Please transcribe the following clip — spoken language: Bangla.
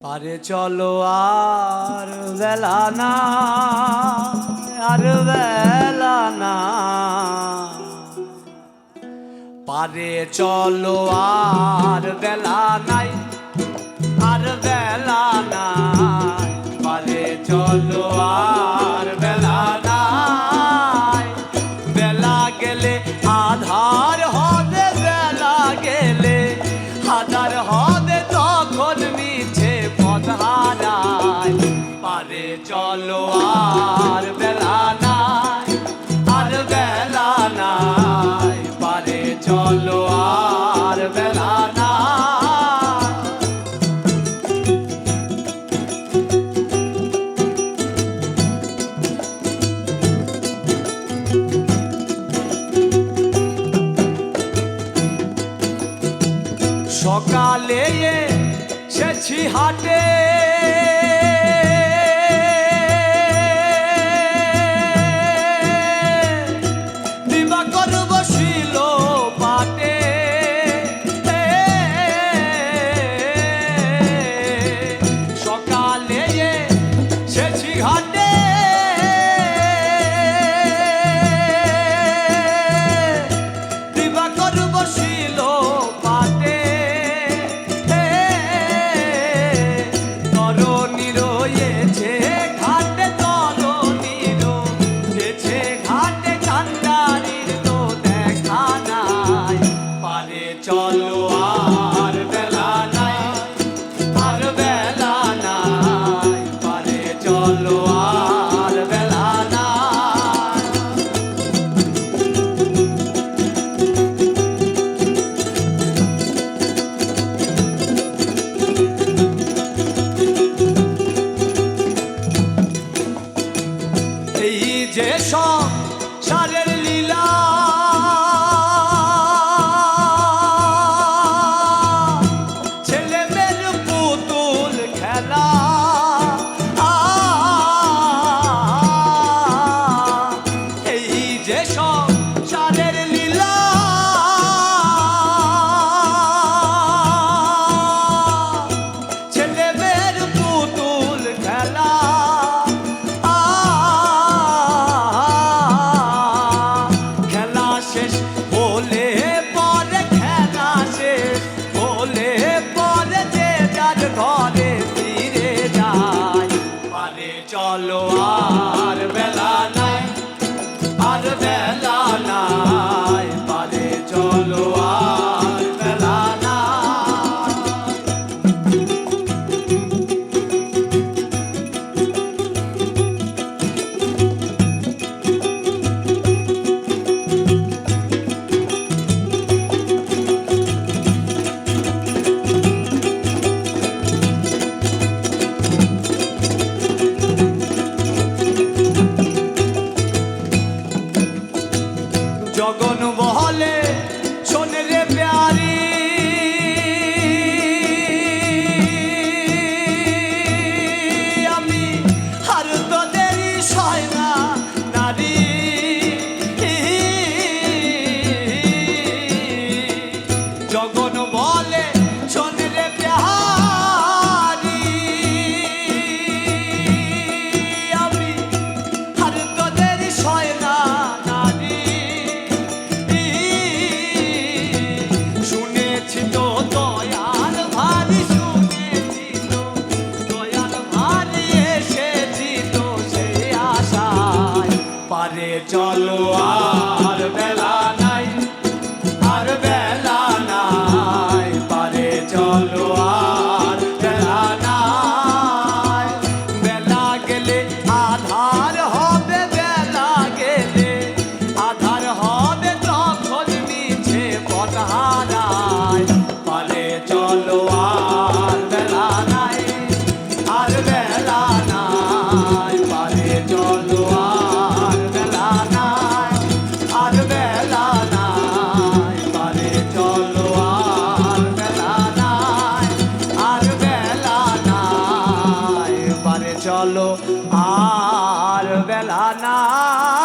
পারে চলো আর বেলা না, আর বেলা না। পারে চলো আর বেলা নাই, আর বেলা নাই। পারে চলো আর বেলা নাই। বেলা গেলে আধার হবে, বেলা গেলে আধার হবে, তখন মিছে পথ হারায়। পারে চলো আর বেলা নাই, আর বেলা নাই। পারে চলো আর বেলা নাই। সকালে এসেছি হাটে, দিবাকর বসিল পাটে। সকালে এসেছি হাটে, দিবাকর বসিল পাটে। চলো আর বেলা নাই, আর বেলা নাই। পারে চলো আর বেলা নাই। এই যে সংসারের লীলা, সংসারের লীলা, ছেলে মেয়ের পুতুল খেলা। খেলা শেষ হলে পরে, খেলা শেষ হলে পরে যে যার ঘরে ফিরে যায়। পারে চলো আর বেলা নাই, আর বেলা নাই। পারে চলো আর বেলা নাই। জগন বহলে শোনে রে প্যারি, আমি আর তোদেরই সয়না নারী। জগন বলে শোনে রে প্যারি, আমি আর তোদেরই সয়না নারী। শুনেছি তো দয়াল ভারি, শুনেছি তো দয়াল ভারি, এসেছি তো সে আশায়। পারে চলো আর বেলা নাই, আর বেলা নাই। পারে চলো আর বেলা নাই। বেলা গেলে আধার হবে, বেলা গেলে আধার হবে, তখন মিছে পথ হারায়। পারে চলো আর বেলা নাই, আর বেলা নাই। পারে চলো আর বেলা নাই, আর বেলা নাই। পারে চলো আর বেলা নাই, আর বেলা নাই। পারে চলো আর বেলা নাই।